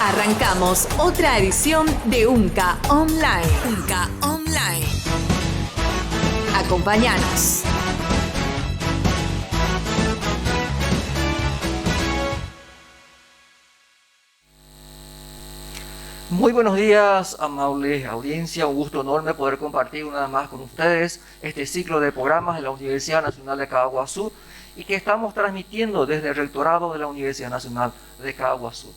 Arrancamos otra edición de UNCA Online. UNCA Online. Acompáñanos. Muy buenos días, amable audiencia. Un gusto enorme poder compartir una vez más con ustedes este ciclo de programas de la Universidad Nacional de Caaguazú y que estamos transmitiendo desde el rectorado de la Universidad Nacional de Caaguazú.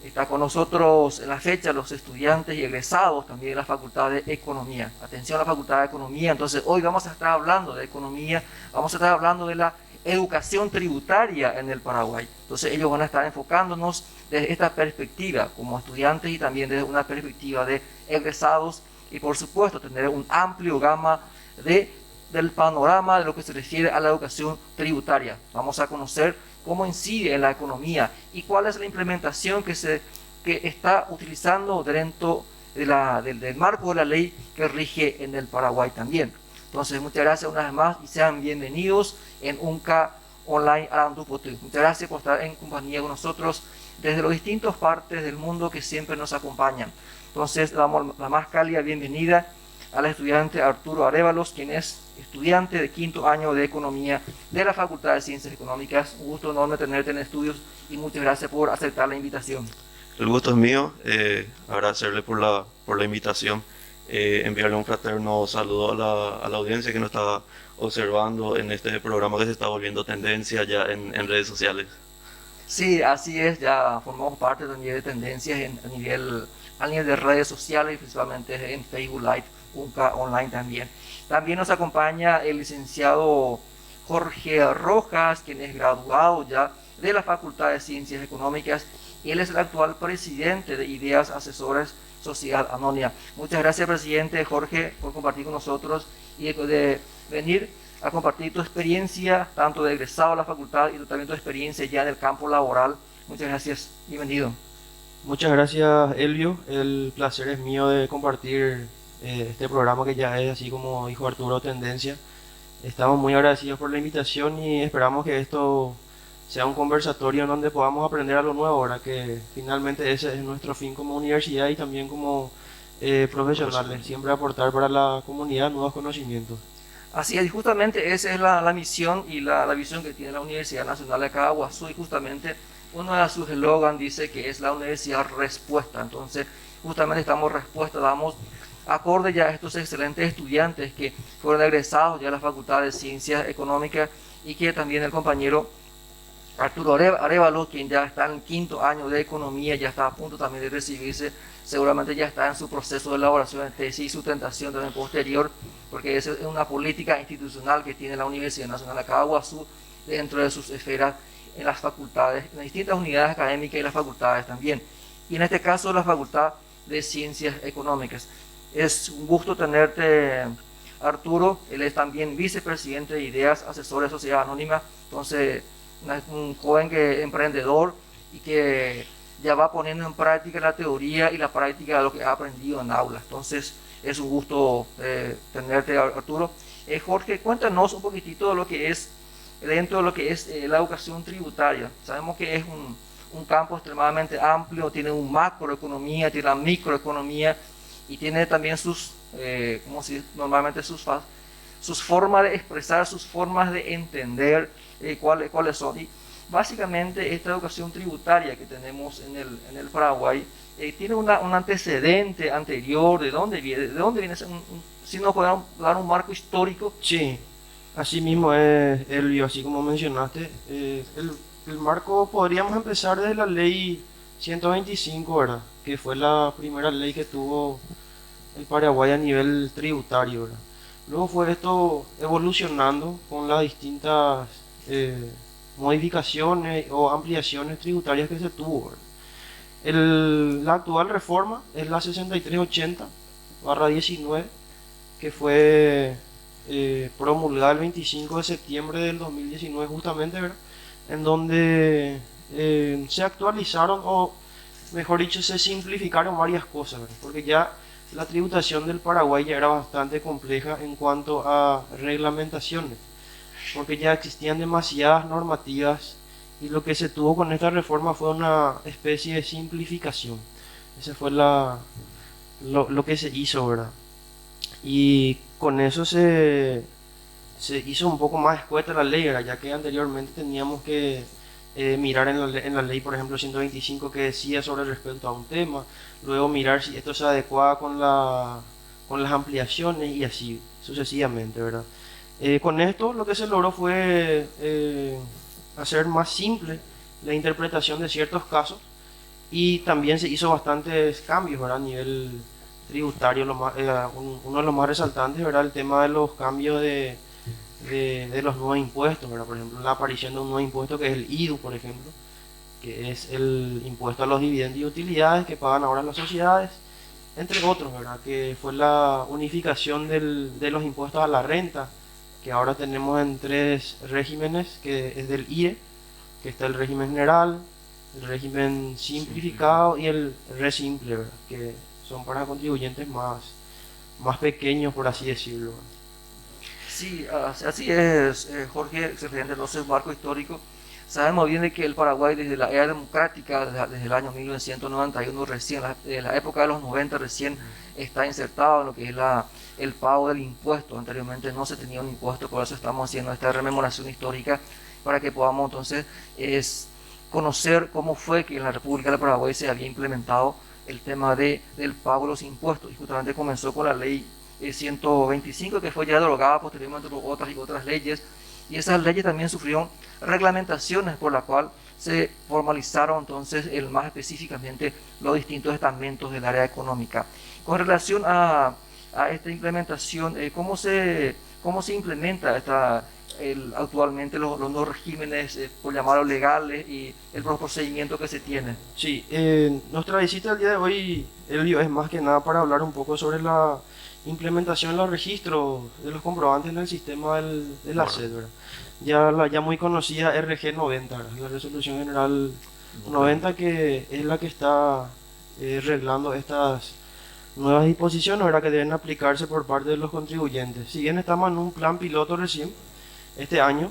Está con nosotros en la fecha los estudiantes y egresados también de la Facultad de Economía. Atención a la Facultad de Economía. Entonces hoy vamos a estar hablando de economía, vamos a estar hablando de la educación tributaria en el Paraguay. Entonces ellos van a estar enfocándonos desde esta perspectiva como estudiantes y también desde una perspectiva de egresados y por supuesto tener un amplio gama del panorama de lo que se refiere a la educación tributaria. Vamos a conocer cómo incide en la economía y cuál es la implementación que está utilizando dentro del marco de la ley que rige en el Paraguay también. Entonces, muchas gracias una vez más y sean bienvenidos en UNCA Online Arandupotu. Muchas gracias por estar en compañía con nosotros desde las distintas partes del mundo que siempre nos acompañan. Entonces, damos la más cálida bienvenida al estudiante Arturo Arévalos, quien es estudiante de quinto año de Economía de la Facultad de Ciencias Económicas. Un gusto enorme tenerte en estudios y muchas gracias por aceptar la invitación. El gusto es mío, agradecerle por la invitación, enviarle un fraterno saludo a la audiencia que nos está observando en este programa que se está volviendo tendencia ya en redes sociales. Sí, así es, ya formamos parte también de tendencias a nivel de redes sociales, principalmente en Facebook Live, UNCA Online también. También nos acompaña el licenciado Jorge Rojas, quien es graduado ya de la Facultad de Ciencias Económicas y él es el actual presidente de Ideas Asesores Sociedad Anónima. Muchas gracias, presidente Jorge, por compartir con nosotros y de venir a compartir tu experiencia, tanto de egresado a la facultad y también tu experiencia ya en el campo laboral. Muchas gracias, bienvenido. Muchas gracias, Elvio. El placer es mío de compartir este programa que ya es, así como dijo Arturo, tendencia. Estamos muy agradecidos por la invitación y esperamos que esto sea un conversatorio en donde podamos aprender algo nuevo, ahora que finalmente ese es nuestro fin como universidad y también como profesionales, siempre aportar para la comunidad nuevos conocimientos. Así es, justamente esa es la misión y la visión que tiene la Universidad Nacional de Caaguazú y justamente uno de sus eslogan dice que es la universidad respuesta. Entonces justamente estamos respuesta, damos acorde ya a estos excelentes estudiantes que fueron egresados ya a la Facultad de Ciencias Económicas y que también el compañero Arturo Arévalo, quien ya está en el quinto año de Economía, ya está a punto también de recibirse, seguramente ya está en su proceso de elaboración de tesis y sustentación también posterior, porque esa es una política institucional que tiene la Universidad Nacional de Caaguazú dentro de sus esferas en las facultades, en las distintas unidades académicas y las facultades también. Y en este caso la Facultad de Ciencias Económicas. Es un gusto tenerte, Arturo. Él es también vicepresidente de Ideas Asesores Sociedad Anónima, entonces un joven emprendedor y que ya va poniendo en práctica la teoría y la práctica de lo que ha aprendido en aula. Entonces es un gusto tenerte, Arturo. Jorge, cuéntanos un poquitito de lo que es, dentro de lo que es la educación tributaria. Sabemos que es un campo extremadamente amplio, tiene un macroeconomía, tiene la microeconomía y tiene también normalmente sus formas de expresar, sus formas de entender cuáles son. Y básicamente esta educación tributaria que tenemos en el Paraguay tiene un antecedente anterior. ¿De dónde viene? Si nos podemos dar un marco histórico. Sí, así mismo es, Elvio, así como mencionaste. El marco podríamos empezar desde la ley 125, ¿verdad? Que fue la primera ley que tuvo el Paraguay a nivel tributario, ¿verdad? Luego fue esto evolucionando con las distintas modificaciones o ampliaciones tributarias que se tuvo, ¿verdad? La actual reforma es la 6380/19, que fue promulgada el 25 de septiembre del 2019 justamente, ¿verdad? En donde se actualizaron, o mejor dicho, se simplificaron varias cosas, ¿verdad? Porque ya la tributación del Paraguay ya era bastante compleja en cuanto a reglamentaciones, porque ya existían demasiadas normativas y lo que se tuvo con esta reforma fue una especie de simplificación. Ese fue lo que se hizo, ¿verdad? Y con eso se hizo un poco más escueta la ley, ¿verdad? Ya que anteriormente teníamos que mirar en la ley, por ejemplo, 125 que decía sobre respecto a un tema, luego mirar si esto se adecuaba con las ampliaciones y así sucesivamente, ¿verdad? Con esto lo que se logró fue hacer más simple la interpretación de ciertos casos y también se hizo bastantes cambios, ¿verdad? A nivel tributario, uno de los más resaltantes, ¿verdad? El tema de los cambios de los nuevos impuestos, ¿verdad? Por ejemplo, la aparición de un nuevo impuesto que es el IDU, por ejemplo, que es el impuesto a los dividendos y utilidades que pagan ahora las sociedades, entre otros, ¿verdad? Que fue la unificación de los impuestos a la renta, que ahora tenemos en tres regímenes, que es del IE, que está el régimen general, el régimen simplificado y el resimple, ¿verdad? Que son para contribuyentes más pequeños, por así decirlo. Sí, así es, Jorge, excelente. Entonces, marco histórico. Sabemos bien de que el Paraguay desde la era democrática, desde el año 1991 recién, en la época de los 90 recién está insertado en lo que es el pago del impuesto. Anteriormente no se tenía un impuesto, por eso estamos haciendo esta rememoración histórica para que podamos entonces conocer cómo fue que en la República del Paraguay se había implementado el tema del pago de los impuestos. Y justamente comenzó con la ley 125, que fue ya derogada posteriormente por otras leyes, y esas leyes también sufrieron reglamentaciones por la cual se formalizaron entonces más específicamente los distintos estamentos del área económica. Con relación a esta implementación, ¿cómo se implementa actualmente los nuevos regímenes, por llamarlos legales, y el procedimiento que se tiene? Sí, nuestra visita el día de hoy, Elvio, es más que nada para hablar un poco sobre la implementación de los registros de los comprobantes en el sistema de la SED, ¿verdad? Ya la ya muy conocida RG 90, ¿verdad? La Resolución General 90, que es la que está reglando estas nuevas disposiciones, ¿verdad? Que deben aplicarse por parte de los contribuyentes. Si bien estamos en un plan piloto recién, este año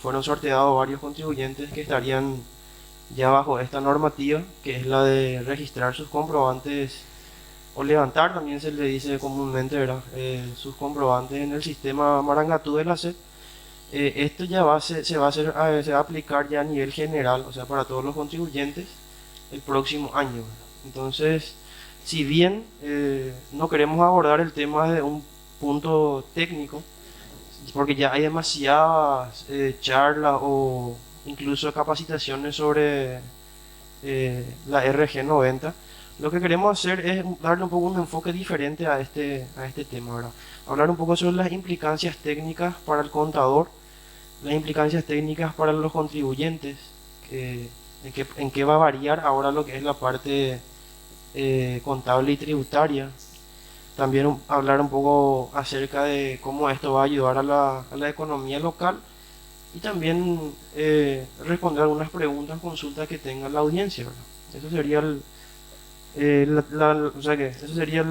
fueron sorteados varios contribuyentes que estarían ya bajo esta normativa, que es la de registrar sus comprobantes, o levantar, también se le dice comúnmente, ¿verdad? Sus comprobantes en el sistema Marangatú de la SED. Esto ya se va a aplicar ya a nivel general, o sea, para todos los contribuyentes el próximo año, ¿verdad? Entonces, si bien no queremos abordar el tema desde un punto técnico, porque ya hay demasiadas charlas o incluso capacitaciones sobre la RG 90, lo que queremos hacer es darle un poco un enfoque diferente a este tema, ¿verdad? Hablar un poco sobre las implicancias técnicas para el contador, las implicancias técnicas para los contribuyentes, en qué va a variar ahora lo que es la parte contable y tributaria. También hablar un poco acerca de cómo esto va a ayudar a la economía local, y también responder algunas preguntas, consultas que tenga la audiencia, ¿verdad? Eso sería o sea que eso sería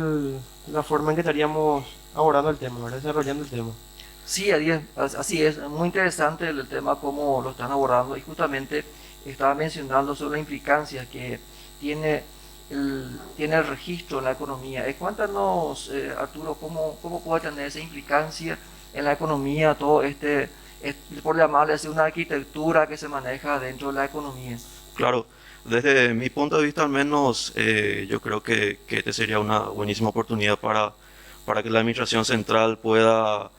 la forma en que estaríamos abordando el tema, ¿verdad? Desarrollando el tema. Sí, así es, muy interesante el tema, cómo lo están abordando, y justamente estaba mencionando sobre la implicancia que tiene el registro en la economía. Cuéntanos, Arturo, cómo puede tener esa implicancia en la economía, todo por llamarle así, una arquitectura que se maneja dentro de la economía. Claro, desde mi punto de vista al menos, yo creo que este sería una buenísima oportunidad para que la Administración Central pueda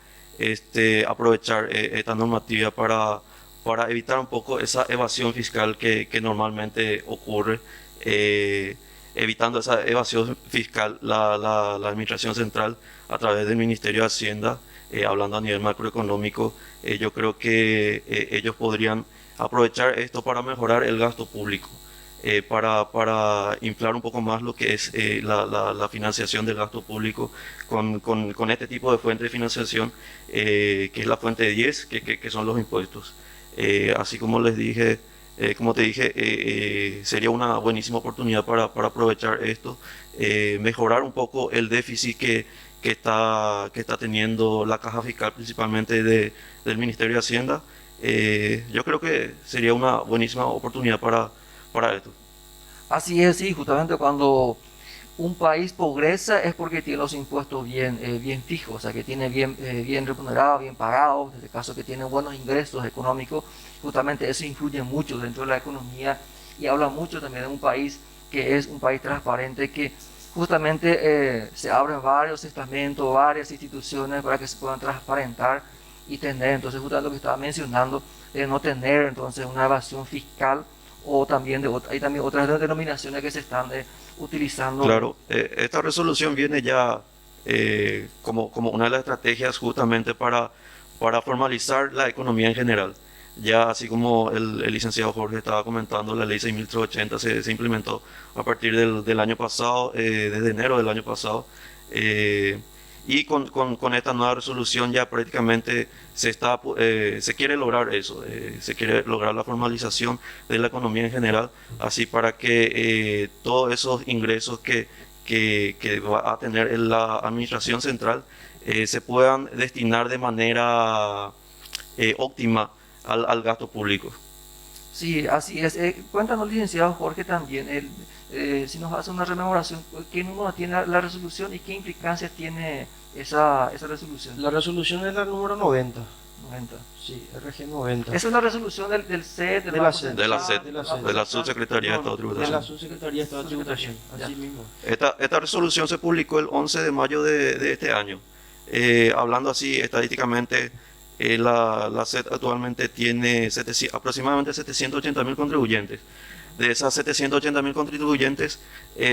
aprovechar esta normativa para evitar un poco esa evasión fiscal que normalmente ocurre. Evitando esa evasión fiscal, la Administración Central, a través del Ministerio de Hacienda, hablando a nivel macroeconómico, yo creo que ellos podrían aprovechar esto para mejorar el gasto público, para inflar un poco más lo que es la financiación del gasto público con este tipo de fuente de financiación, que es la fuente 10, que son los impuestos. Así como les dije, como te dije, sería una buenísima oportunidad para aprovechar esto, mejorar un poco el déficit que está teniendo la caja fiscal, principalmente del Ministerio de Hacienda, Yo creo que sería una buenísima oportunidad para esto. Así es, sí, justamente cuando un país progresa es porque tiene los impuestos bien fijos, o sea, que tiene bien remunerados, bien pagados, en este caso que tiene buenos ingresos económicos, justamente eso influye mucho dentro de la economía y habla mucho también de un país que es un país transparente, que justamente se abren varios estamentos, varias instituciones para que se puedan transparentar y tener, entonces justamente lo que estaba mencionando, de no tener entonces una evasión fiscal o también hay también otras denominaciones que se están utilizando. Claro, esta resolución viene ya como una de las estrategias justamente para formalizar la economía en general. Ya así como el licenciado Jorge estaba comentando, la ley 6.380 se implementó a partir del año pasado, desde enero del año pasado. Y con esta nueva resolución ya prácticamente se quiere lograr eso, se quiere lograr la formalización de la economía en general, así para que todos esos ingresos que va a tener la administración central se puedan destinar de manera óptima al gasto público. Sí, así es. Cuéntanos, licenciado Jorge, también, si nos hace una rememoración, ¿qué número tiene la resolución y qué implicancias tiene esa resolución? La resolución es la número 90. 90. Sí, RG 90. Esa es la resolución del CED, De la SED. De la SED, de la Subsecretaría de Estado de De la Tributación. Subsecretaría de Estado de Tributación, Ya. así mismo. Esta resolución se publicó el 11 de mayo de este año. Hablando así estadísticamente, la SED actualmente tiene aproximadamente 780.000 contribuyentes. De esas 780.000 contribuyentes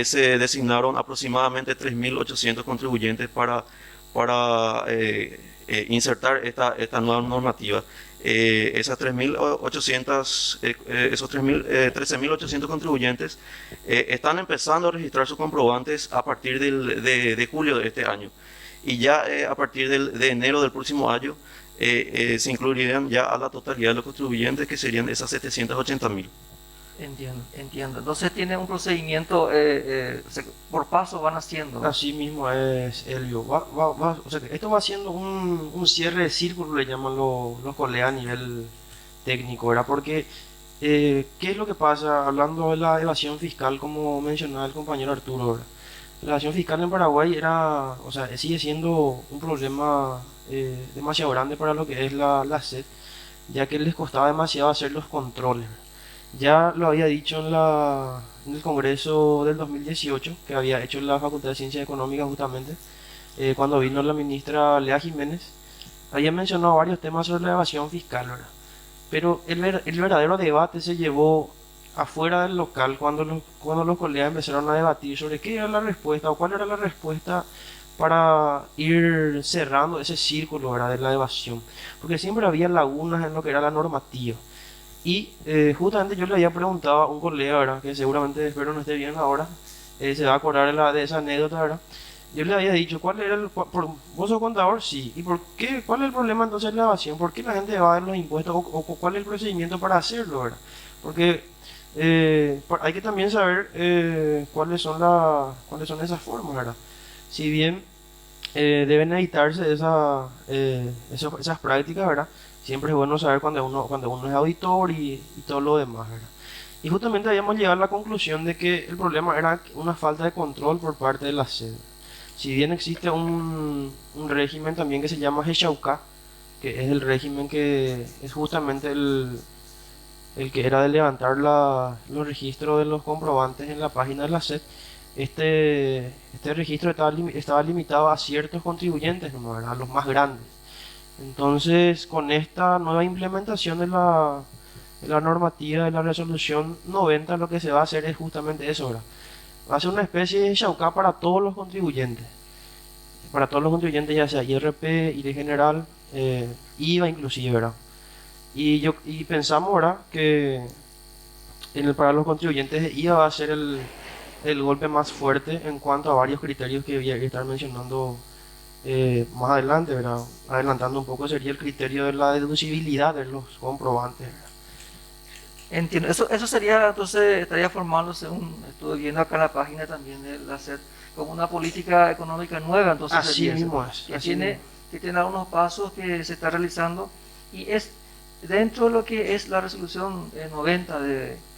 se designaron aproximadamente 3.800 contribuyentes para insertar esta nueva normativa. Esas 13.800 contribuyentes están empezando a registrar sus comprobantes a partir de julio de este año. Y ya a partir de enero del próximo año se incluirían ya a la totalidad de los contribuyentes, que serían esas 780.000. Entiendo. Entonces tiene un procedimiento, por paso van haciendo. Así mismo es, Elvio. O sea, que esto va siendo un cierre de círculo, le llaman los colegas a nivel técnico, ¿verdad? Porque, ¿qué es lo que pasa? Hablando de la evasión fiscal, como mencionaba el compañero Arturo, ¿verdad? La evasión fiscal en Paraguay sigue siendo un problema demasiado grande para lo que es la SED, ya que les costaba demasiado hacer los controles. Ya lo había dicho en el Congreso del 2018, que había hecho la Facultad de Ciencias Económicas justamente, cuando vino la ministra Lea Jiménez, había mencionado varios temas sobre la evasión fiscal, ¿verdad? Pero el verdadero debate se llevó afuera del local cuando los colegas empezaron a debatir sobre qué era la respuesta o cuál era la respuesta para ir cerrando ese círculo, ¿verdad?, de la evasión, porque siempre había lagunas en lo que era la normativa. Y justamente yo le había preguntado a un colega, ¿verdad?, que seguramente espero no esté bien ahora, se va a acordar de esa anécdota, ¿verdad? Yo le había dicho, ¿vos sos contador? Sí. ¿Y por qué? ¿Cuál es el problema entonces de la evasión? ¿Por qué la gente evade los impuestos? ¿O cuál es el procedimiento para hacerlo, ¿verdad? Porque hay que también saber cuáles son esas formas, ¿verdad? Si bien deben evitarse esas prácticas, ¿verdad? Siempre es bueno saber cuando uno es auditor y todo lo demás, ¿verdad? Y justamente habíamos llegado a la conclusión de que el problema era una falta de control por parte de la SED. Si bien existe un régimen también que se llama Hechauca, que es el régimen que es justamente el que era de levantar los registros de los comprobantes en la página de la SED, este registro estaba limitado a ciertos contribuyentes, ¿no?, a los más grandes. Entonces, con esta nueva implementación de la normativa de la resolución 90, lo que se va a hacer es justamente eso, ¿verdad? Va a ser una especie de Chaucá para todos los contribuyentes. Para todos los contribuyentes, ya sea IRP, IRE general, IVA inclusive, ¿verdad? Y pensamos, ¿verdad?, que para los contribuyentes de IVA va a ser el golpe más fuerte en cuanto a varios criterios que voy a estar mencionando más adelante, ¿verdad? Adelantando un poco, sería el criterio de la deducibilidad de los comprobantes, ¿verdad? Entiendo. Eso sería, entonces, estaría formándose estuve viendo acá en la página también de la SED, como una política económica nueva, entonces Así sería mismo eso, es. que tiene algunos pasos que se está realizando y es Dentro de lo que es la resolución 90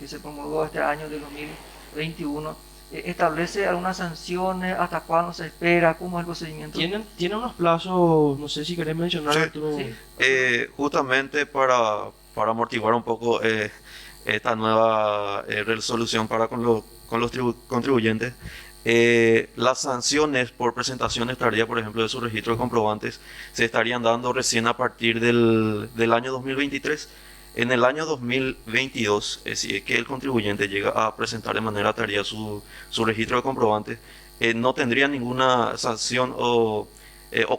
que se promulgó este año de 2021, establece algunas sanciones, hasta cuándo se espera, cómo es el procedimiento. Tienen unos plazos, no sé si querés mencionar, Sí. Arturo. Sí. Justamente para amortiguar un poco esta nueva resolución para con los contribuyentes, las sanciones por presentaciones tardías, por ejemplo, de su registro de comprobantes, se estarían dando recién a partir del año 2023. En el año 2022, si es que el contribuyente llega a presentar de manera tardía su registro de comprobantes, no tendría ninguna sanción o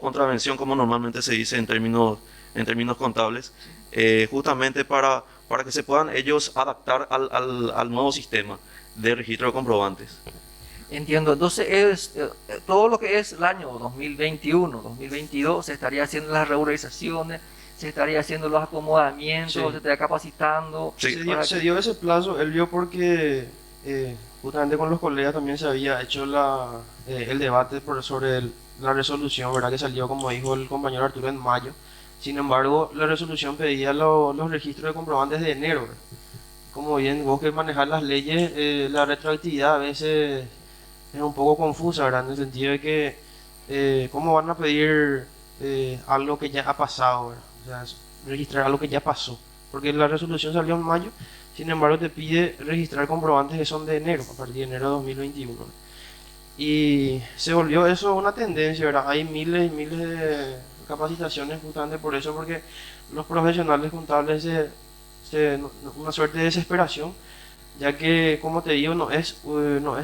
contravención, como normalmente se dice en términos contables, justamente para que se puedan ellos adaptar al nuevo sistema de registro de comprobantes. Entiendo, entonces todo lo que es el año 2021, 2022, se estaría haciendo las regularizaciones, se estaría haciendo los acomodamientos, Sí. se estaría capacitando. Sí. Se dio ese plazo, él vio porque justamente con los colegas también se había hecho el debate sobre la resolución, ¿verdad? Que salió, como dijo el compañero Arturo, en mayo. Sin embargo, la resolución pedía los registros de comprobantes de enero, ¿verdad? Como bien vos que manejar las leyes, la retroactividad a veces es un poco confusa, ¿verdad? En el sentido de que cómo van a pedir algo que ya ha pasado, ¿verdad? O sea, registrar algo que ya pasó, porque la resolución salió en mayo, sin embargo te pide registrar comprobantes que son de enero, a partir de enero de 2021. Y se volvió eso una tendencia, ¿verdad? Hay miles y miles de capacitaciones justamente por eso, porque los profesionales contables una suerte de desesperación, ya que, como te digo, no es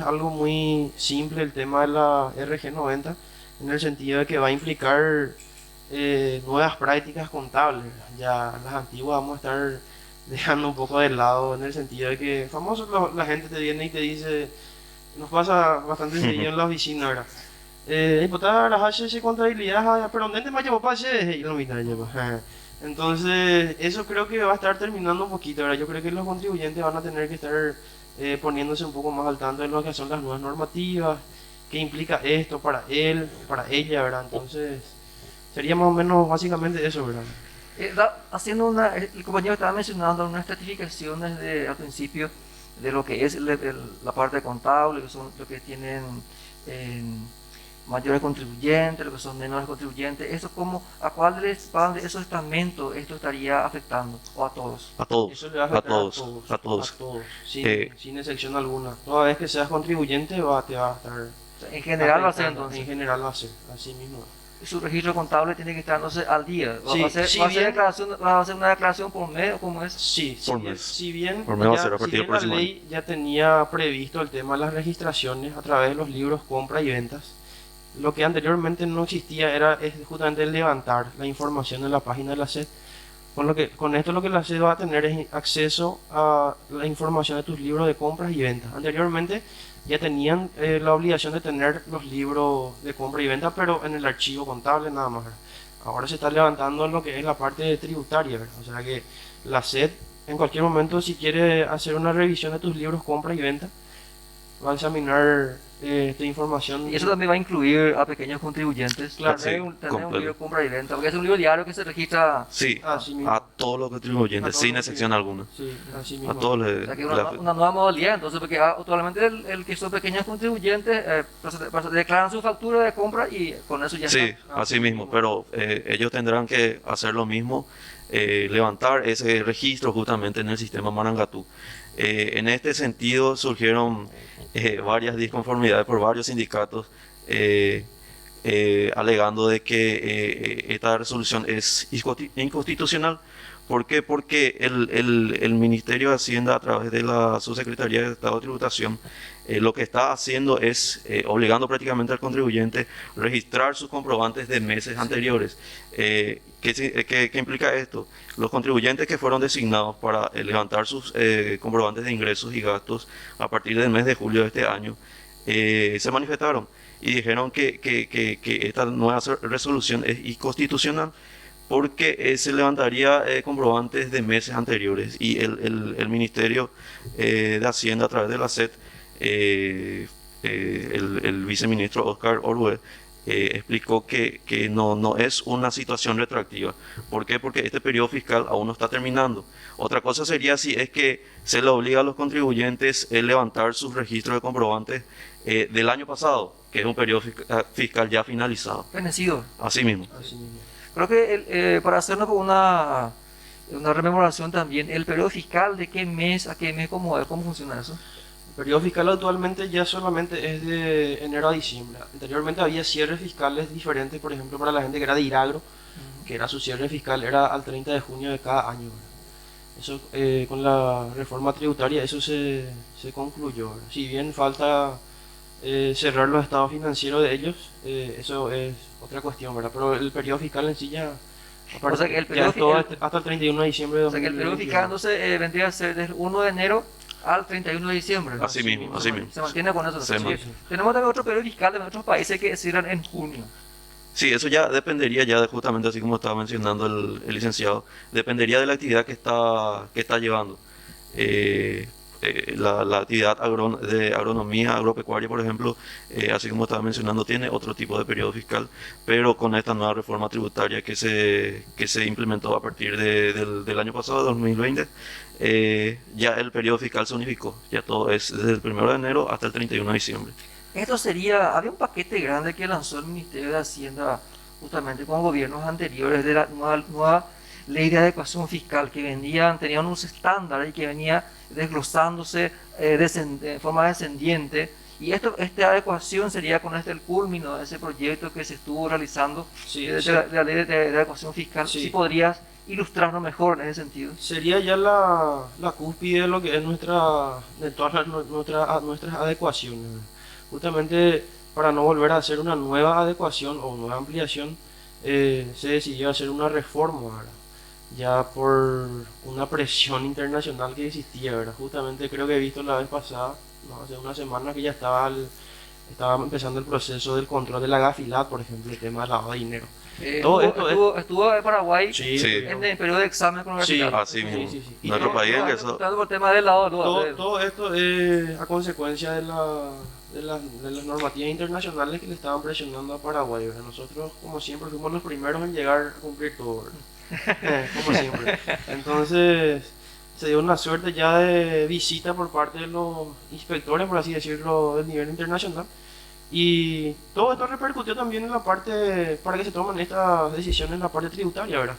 algo muy simple el tema de la RG90, en el sentido de que va a implicar nuevas prácticas contables. Ya las antiguas vamos a estar dejando un poco de lado, en el sentido de que la gente te viene y te dice, nos pasa bastante seguido en la oficina, ¿verdad? Imputar las H de contabilidad, pero ¿dónde me llevo para y lo mismo llevo? Entonces, eso creo que va a estar terminando un poquito, ¿verdad? Yo creo que los contribuyentes van a tener que estar poniéndose un poco más al tanto de lo que son las nuevas normativas, qué implica esto para él, para ella, ¿verdad? Entonces, sería más o menos básicamente eso, ¿verdad? El compañero estaba mencionando unas estratificaciones al principio de lo que es la parte contable, que son lo que tienen mayores contribuyentes, lo que son menores contribuyentes. Eso ¿a cuál de esos estamentos esto estaría afectando? ¿O a todos? A todos, Eso le va a a afectar todos, a todos. sin excepción alguna. Toda vez que seas contribuyente te va a estar En general va a ser afectando. entonces. En general va a ser, así mismo. Su registro contable tiene que estar entonces al día. Sí, ¿Va a ser, si va a ser bien- va a hacer una declaración por mes o cómo es? Sí, Por mes. si bien, Por mes va a ya- ser a si partir del bien la próximo ley ya tenía previsto el tema de las registraciones a través de los libros compra y ventas, lo que anteriormente no existía es justamente el levantar la información en la página de la SED. Con esto lo que la SED va a tener es acceso a la información de tus libros de compras y ventas. Anteriormente ya tenían la obligación de tener los libros de compra y venta, pero en el archivo contable nada más, ¿verdad? Ahora se está levantando en lo que es la parte tributaria, ¿verdad? O sea que la SED en cualquier momento, si quiere hacer una revisión de tus libros compra y venta, va a examinar tu información. Y eso también va a incluir a pequeños contribuyentes. Claro, tener sí, un completo. libro de compra y venta, porque es un libro diario que se registra. Sí, Así mismo. a todos los contribuyentes, A todos sin los excepción alguna. Sí, así A mismo. todos O les, sea que les una afecta. nueva modalidad, entonces, porque actualmente el que son pequeños contribuyentes declaran su factura de compra y con eso ya Sí, está. así mismo, pero ellos tendrán que hacer lo mismo, levantar ese registro justamente en el sistema Marangatú. En este sentido surgieron varias disconformidades por varios sindicatos alegando de que esta resolución es inconstitucional. ¿Por qué? Porque el Ministerio de Hacienda, a través de la Subsecretaría de Estado de Tributación, lo que está haciendo es obligando prácticamente al contribuyente a registrar sus comprobantes de meses anteriores. ¿Qué implica esto? Los contribuyentes que fueron designados para levantar sus comprobantes de ingresos y gastos a partir del mes de julio de este año se manifestaron y dijeron que esta nueva resolución es inconstitucional, porque se levantaría comprobantes de meses anteriores y el Ministerio de Hacienda, a través de la SED, el viceministro Oscar Orue, explicó que no es una situación retroactiva. ¿Por qué? Porque este periodo fiscal aún no está terminando. Otra cosa sería si es que se le obliga a los contribuyentes a levantar sus registros de comprobantes del año pasado, que es un periodo fiscal ya finalizado. Fenecido. Así mismo. Así mismo. Creo que para hacernos una rememoración también, el periodo fiscal de qué mes a qué mes, cómo funciona eso. El periodo fiscal actualmente ya solamente es de enero a diciembre. Anteriormente había cierres fiscales diferentes, por ejemplo, para la gente que era de Iragro, que era su cierre fiscal, era al 30 de junio de cada año. Eso, con la reforma tributaria, eso se concluyó. Si bien falta cerrar los estados financieros de ellos, eso es otra cuestión, ¿verdad? Pero el periodo fiscal en sí ya, O sea que el ya periodo es todo fi- hasta el 31 de diciembre de O sea que el periodo 2021. fiscal entonces vendría a ser del 1 de enero al 31 de diciembre. Así mismo, así mismo. Se mantiene con eso. Se Sí. mantiene. Tenemos también otro periodo fiscal de otros países que cierran en junio. Sí, eso ya dependería, ya justamente así como estaba mencionando el licenciado, dependería de la actividad que está llevando. La actividad de agronomía agropecuaria, por ejemplo, así como estaba mencionando, tiene otro tipo de periodo fiscal, pero con esta nueva reforma tributaria que se implementó a partir del año pasado, 2020, ya el periodo fiscal se unificó, ya todo es desde el 1 de enero hasta el 31 de diciembre. Había un paquete grande que lanzó el Ministerio de Hacienda justamente con gobiernos anteriores de la nueva ley de adecuación fiscal que tenían unos estándares y que venía desglosándose de forma descendiente. Y esta adecuación sería con el culmino de ese proyecto que se estuvo realizando Sí, de sí. la ley de adecuación fiscal. Sí. Si podrías ilustrarnos mejor en ese sentido. Sería ya la cúspide de lo que es de todas nuestras adecuaciones. Justamente para no volver a hacer una nueva adecuación o nueva ampliación, se decidió hacer una reforma, ¿verdad? Ya por una presión internacional que existía, ¿verdad? Justamente creo que he visto la vez pasada, no, hace una semana, que ya estaba empezando el proceso del control de la gafilat, por ejemplo, el tema del lavado de dinero. Todo Estuvo en Paraguay Sí. en el periodo de examen con la Sí. universidad. Así mismo. sí. Y Nuestro país ingresó. Por el tema del lado, Todo esto es a consecuencia de las normativas internacionales que le estaban presionando a Paraguay, ¿verdad? Nosotros, como siempre, fuimos los primeros en llegar a cumplir todo, ¿verdad? Como siempre. Entonces, se dio una suerte ya de visita por parte de los inspectores, por así decirlo, del nivel internacional. Y todo esto repercutió también en la parte, para que se tomen estas decisiones en la parte tributaria, ¿verdad?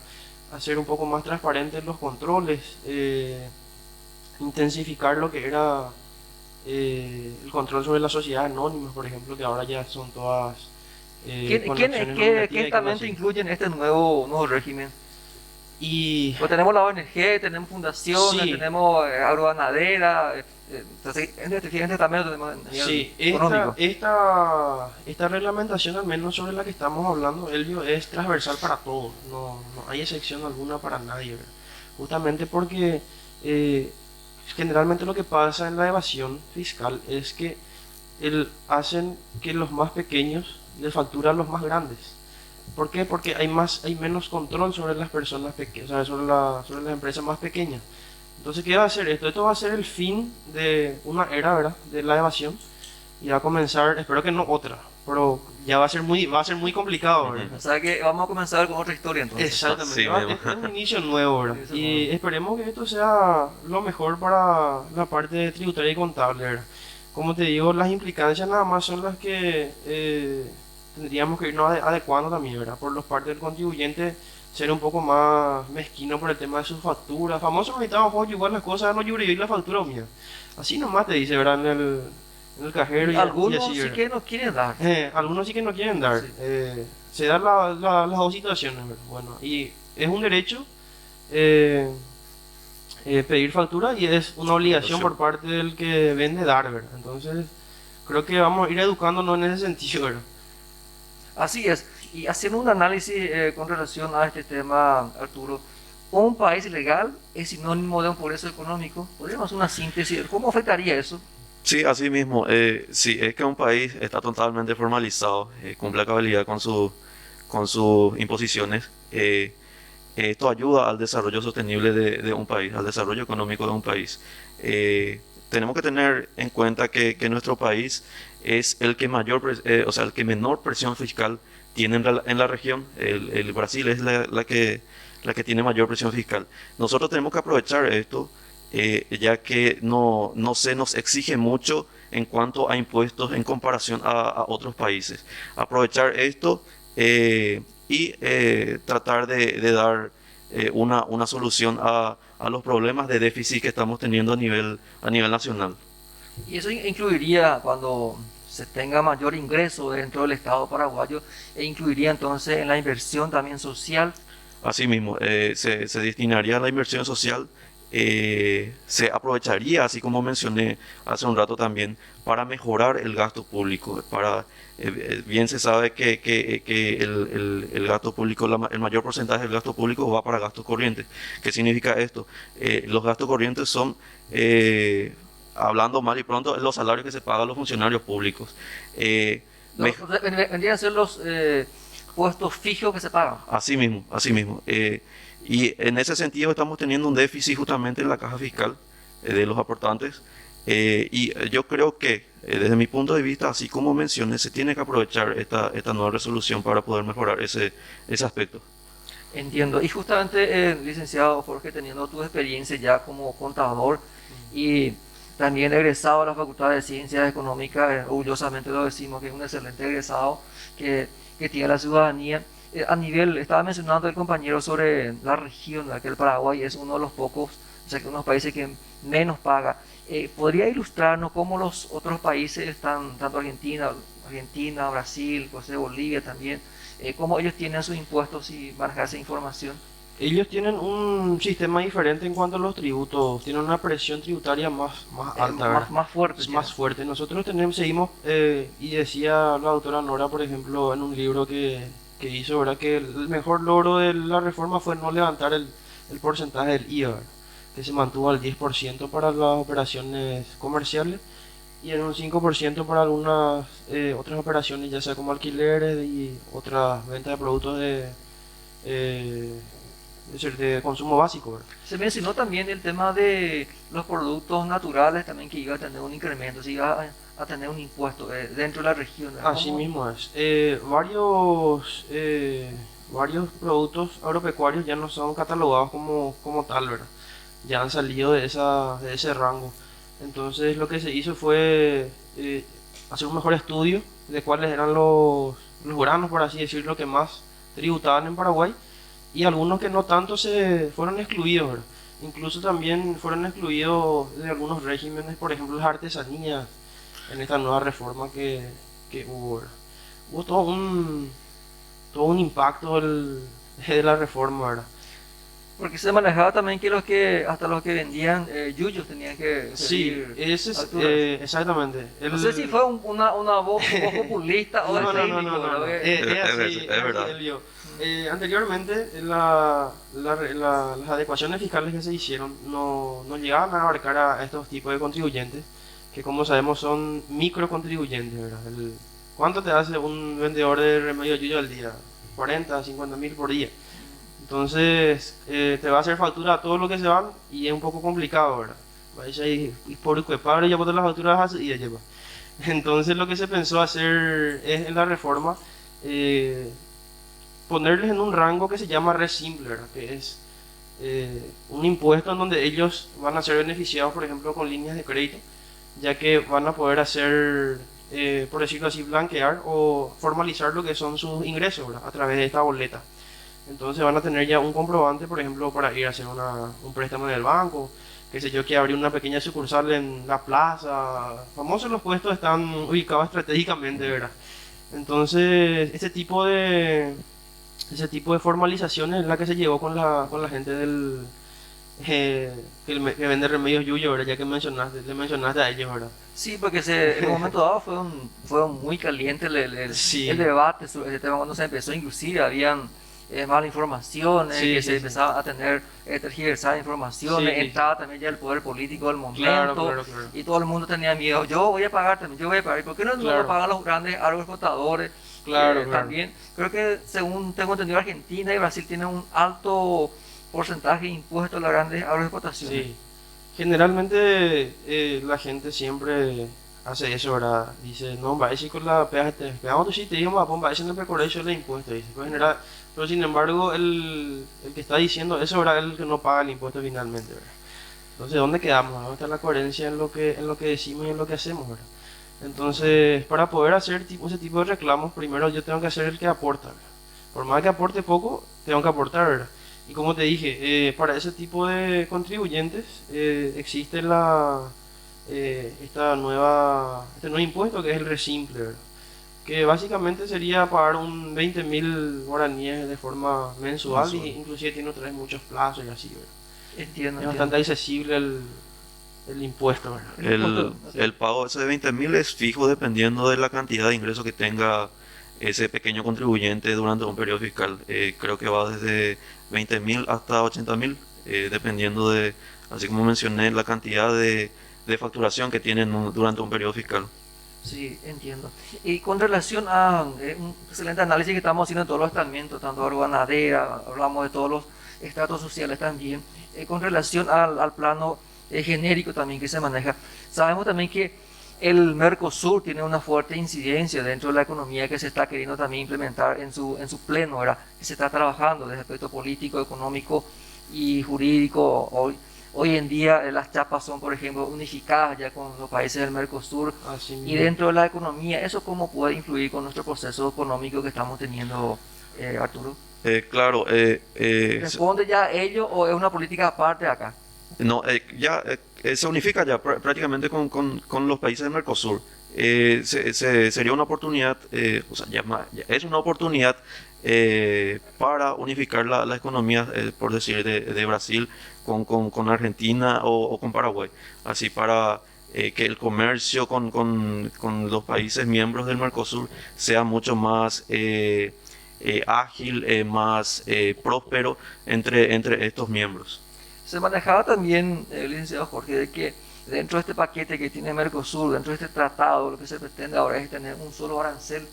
Hacer un poco más transparentes los controles, intensificar lo que era el control sobre las sociedades anónimas, por ejemplo, que ahora ya son todas con ¿Qué acciones nominativas y qué cosas estamento así. incluye en este nuevo régimen? Y Pues tenemos la ONG, tenemos fundaciones, Sí. tenemos agroganadera, entonces, en este también lo tenemos en nivel sí, económico. esta reglamentación, al menos sobre la que estamos hablando, Elvio, es transversal para todos, no hay excepción alguna para nadie, ¿verdad? Justamente porque generalmente lo que pasa en la evasión fiscal es que hacen que los más pequeños les facturan a los más grandes. ¿Por qué? Porque hay menos control sobre las personas pequeñas, o sea, sobre las empresas más pequeñas. Entonces, ¿qué va a hacer esto? Esto va a ser el fin de una era, ¿verdad?, de la evasión, y va a comenzar, espero que no otra, pero ya va a ser muy complicado, ¿verdad? O sea que vamos a comenzar con otra historia entonces. Exactamente, Sí, es un inicio nuevo, ¿verdad? Inicio Y nuevo. esperemos que esto sea lo mejor para la parte tributaria y contable, ¿verdad? Como te digo, las implicancias nada más son las que tendríamos que irnos adecuando también, ¿verdad? Por los partes del contribuyente, ser un poco más mezquino por el tema de sus facturas. Famoso ahorita ojo, igual las cosas no lloré la factura mía. Así nomás te dice, ¿verdad? En el cajero y Algunos así, sí ¿verdad? que no quieren dar. Algunos sí que no quieren dar. Sí. Se dan las dos situaciones, ¿verdad? Bueno, y es un derecho pedir factura y es una obligación por parte del que vende dar, ¿verdad? Entonces, creo que vamos a ir educándonos en ese sentido, ¿verdad? Así es. Y haciendo un análisis con relación a este tema, Arturo, un país legal es sinónimo de un progreso económico. ¿Podríamos hacer una síntesis? ¿Cómo afectaría eso? Sí, así mismo. Sí, es que un país está totalmente formalizado, cumple a cabalidad con sus imposiciones. Esto ayuda al desarrollo sostenible de un país, al desarrollo económico de un país. tenemos que tener en cuenta que nuestro país es el que o sea, el que menor presión fiscal tiene en la región. El Brasil es la que tiene mayor presión fiscal. Nosotros tenemos que aprovechar esto, ya que no se nos exige mucho en cuanto a impuestos en comparación a otros países. Aprovechar esto y tratar de dar una solución a los problemas de déficit que estamos teniendo a nivel nacional. Y eso incluiría cuando se tenga mayor ingreso dentro del Estado paraguayo, e incluiría entonces en la inversión también social. Asimismo, se destinaría a la inversión social, se aprovecharía, así como mencioné hace un rato también, para mejorar el gasto público. Bien se sabe que el gasto público, el mayor porcentaje del gasto público va para gastos corrientes. ¿Qué significa esto? Los gastos corrientes son, hablando mal y pronto, los salarios que se pagan a los funcionarios públicos. Vendrían a ser los puestos fijos que se pagan. Así mismo, así mismo. Y en ese sentido estamos teniendo un déficit justamente en la caja fiscal de los aportantes. Y yo creo que desde mi punto de vista, así como mencioné, se tiene que aprovechar esta nueva resolución para poder mejorar ese aspecto. Entiendo. Y justamente, licenciado Jorge, teniendo tu experiencia ya como contador y también egresado a la Facultad de Ciencias Económicas, orgullosamente lo decimos que es un excelente egresado que tiene la ciudadanía. A nivel, estaba mencionando el compañero sobre la región, que el Paraguay es uno de los pocos, o sea, que unos países que menos paga. ¿Podría ilustrarnos cómo los otros países están, tanto Argentina, Brasil, pues, Bolivia también, cómo ellos tienen sus impuestos y manejar esa información? Ellos tienen un sistema diferente en cuanto a los tributos, tienen una presión tributaria más alta, más fuerte. es más fuerte. Nosotros seguimos, y decía la doctora Nora, por ejemplo, en un libro que hizo, ¿verdad?, que el mejor logro de la reforma fue no levantar el porcentaje del IVA, ¿verdad?, que se mantuvo al 10% para las operaciones comerciales y en un 5% para algunas otras operaciones, ya sea como alquileres y otras ventas de productos de consumo básico, ¿verdad? Se mencionó también el tema de los productos naturales, también que iba a tener un incremento, se iba a tener un impuesto dentro de la región. Así mismo es. Varios productos agropecuarios ya no son catalogados como tal, ¿verdad? Ya han salido de ese rango. Entonces lo que se hizo fue hacer un mejor estudio de cuáles eran los granos, por así decirlo, que más tributaban en Paraguay, y algunos que no tanto se fueron excluidos, ¿verdad? Incluso también fueron excluidos de algunos regímenes, por ejemplo las artesanías, en esta nueva reforma que hubo, ¿verdad? Hubo todo un impacto de la reforma, ¿verdad? Porque se manejaba también que hasta los que vendían yuyos tenían que Sí, exactamente. No sé si fue una voz populista o no, de técnico, no. Es verdad. Anteriormente las adecuaciones fiscales que se hicieron no llegaban a abarcar a estos tipos de contribuyentes, que como sabemos son microcontribuyentes, ¿verdad? ¿Cuánto te hace un vendedor de remedio yuyo al día? 40, 50 mil por día. Entonces te va a hacer factura a todo lo que se van y es un poco complicado, ¿verdad? Vais ahí por padre ya botar las facturas y ya lleva. Entonces lo que se pensó hacer es en la reforma ponerles en un rango que se llama red simple, ¿verdad?, que es un impuesto en donde ellos van a ser beneficiados, por ejemplo, con líneas de crédito, ya que van a poder hacer, por decirlo así, blanquear o formalizar lo que son sus ingresos, ¿verdad?, a través de esta boleta. Entonces van a tener ya un comprobante, por ejemplo, para ir a hacer un préstamo en el banco, qué sé yo, que abrir una pequeña sucursal en la plaza. Famosos los puestos están ubicados estratégicamente, ¿verdad? Entonces ese tipo de formalización es la que se llevó con la gente que vende remedios yuyo, ¿verdad?, ya que le mencionaste a ellos, ¿verdad? Sí, porque en un momento dado fue muy caliente el debate sobre ese tema cuando se empezó, inclusive habían mala información, que se empezaba a tener tergiversada información, entraba también ya el poder político del momento, claro. Y todo el mundo tenía miedo, yo voy a pagar, ¿y por qué no lo pagan los grandes agroexportadores? Claro. También creo que, según tengo entendido, Argentina y Brasil tienen un alto porcentaje de impuestos a las grandes agroexportaciones. Sí. Generalmente la gente siempre hace eso, ¿verdad? Dice, no, va a decir con la pegamos tu sitio, digamos, va a decir en el precolegio el impuesto, dice. Pues general, pero sin embargo, el que está diciendo eso, ¿verdad? Es el que no paga el impuesto finalmente, ¿verdad? Entonces, ¿dónde quedamos? ¿Dónde está la coherencia en lo que decimos y en lo que hacemos, ¿verdad? Entonces, para poder hacer ese tipo de reclamos, primero yo tengo que ser el que aporta, ¿verdad? Por más que aporte poco, tengo que aportar, ¿verdad? Y como te dije, para ese tipo de contribuyentes existe este nuevo impuesto que es el resimple, ¿verdad? Que básicamente sería pagar un 20.000 guaraníes de forma mensual y inclusive tiene otra vez muchos plazos y así, ¿verdad? Entiendo, Es bastante accesible el impuesto, ¿verdad? El pago ese de 20.000 es fijo dependiendo de la cantidad de ingresos que tenga ese pequeño contribuyente durante un periodo fiscal. Creo que va desde 20.000 hasta 80.000, dependiendo de, así como mencioné, la cantidad de facturación que tienen durante un periodo fiscal. Sí, entiendo. Y con relación a un excelente análisis que estamos haciendo de todos los estamentos, tanto agroganadera, hablamos de todos los estratos sociales también, con relación al plano genérico también que se maneja, sabemos también que el Mercosur tiene una fuerte incidencia dentro de la economía que se está queriendo también implementar en su pleno, ¿verdad? Que se está trabajando desde el aspecto político, económico y jurídico. Hoy en día las chapas son, por ejemplo, unificadas ya con los países del Mercosur. Y dentro de la economía, ¿eso cómo puede influir con nuestro proceso económico que estamos teniendo, Arturo? Claro. ¿Responde ya ello o es una política aparte acá? No, ya se unifica ya prácticamente con los países del Mercosur. Sería una oportunidad, o sea, ya es una oportunidad para unificar la economía, por decir, de Brasil con Argentina o con Paraguay. Así para que el comercio con los países miembros del Mercosur sea mucho más ágil, más próspero entre estos miembros. Se manejaba también, licenciado Jorge, de que dentro de este paquete que tiene Mercosur, dentro de este tratado, lo que se pretende ahora es tener un solo arancel,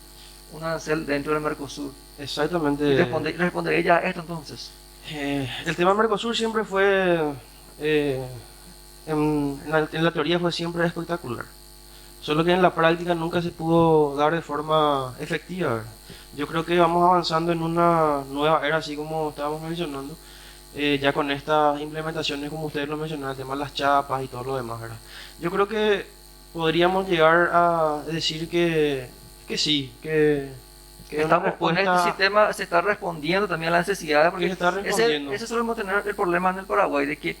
un arancel dentro del Mercosur. Exactamente. ¿Respondería ya a esto entonces? El tema del Mercosur siempre fue, en la teoría fue siempre espectacular. Solo que en la práctica nunca se pudo dar de forma efectiva, ¿verdad? Yo creo que vamos avanzando en una nueva era, así como estábamos mencionando. Ya con estas implementaciones, como ustedes lo mencionaron, el tema de las chapas y todo lo demás, ¿verdad? Yo creo que podríamos llegar a decir que sí, que estamos con este sistema se está respondiendo también a las necesidades, porque ese solemos tener el problema en el Paraguay, de que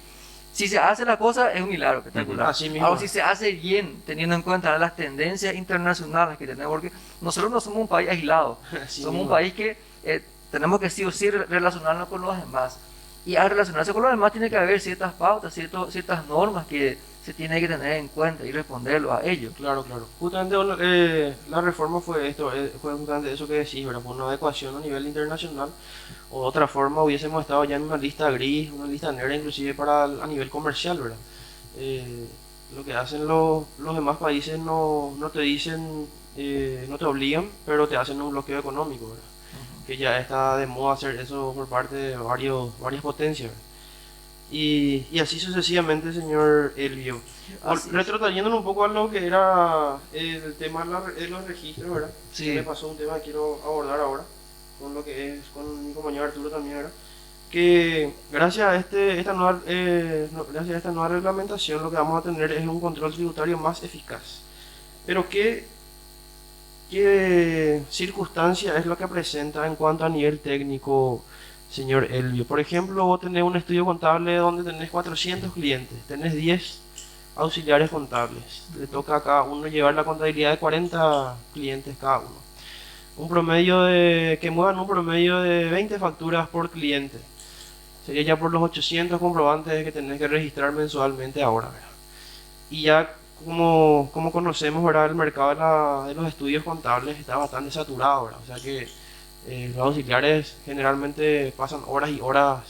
si se hace la cosa es un milagro espectacular. Ahora, si se hace bien, teniendo en cuenta las tendencias internacionales que tenemos, porque nosotros no somos un país aislado, somos un país que tenemos que sí o sí relacionarnos con los demás. Y al relacionarse con los demás tiene que haber ciertas pautas, ciertas normas que se tiene que tener en cuenta y responderlo a ellos. Claro. Justamente la reforma fue esto, fue justamente eso que decís, ¿verdad? Fue una adecuación a nivel internacional. O de otra forma hubiésemos estado ya en una lista gris, una lista negra inclusive a nivel comercial, ¿verdad? Lo que hacen los demás países no te dicen, no te obligan, pero te hacen un bloqueo económico, ¿verdad? Que ya está de moda hacer eso por parte de varias potencias. Y así sucesivamente, señor Elvio. Retrotrayéndonos un poco a lo que era el tema de los registros, ¿verdad? Sí. Me pasó un tema que quiero abordar ahora, con lo que es con mi compañero Arturo también, ¿verdad? Que gracias a esta nueva reglamentación lo que vamos a tener es un control tributario más eficaz. Pero ¿qué circunstancia es lo que presenta en cuanto a nivel técnico, señor Elvio? Por ejemplo, vos tenés un estudio contable donde tenés 400 clientes, tenés 10 auxiliares contables. Le toca a cada uno llevar la contabilidad de 40 clientes cada uno. Que muevan un promedio de 20 facturas por cliente. Sería ya por los 800 comprobantes que tenés que registrar mensualmente ahora, ¿verdad? Y ya como conocemos, ¿verdad? El mercado de los estudios contables está bastante saturado, ¿verdad? O sea que los auxiliares generalmente pasan horas y horas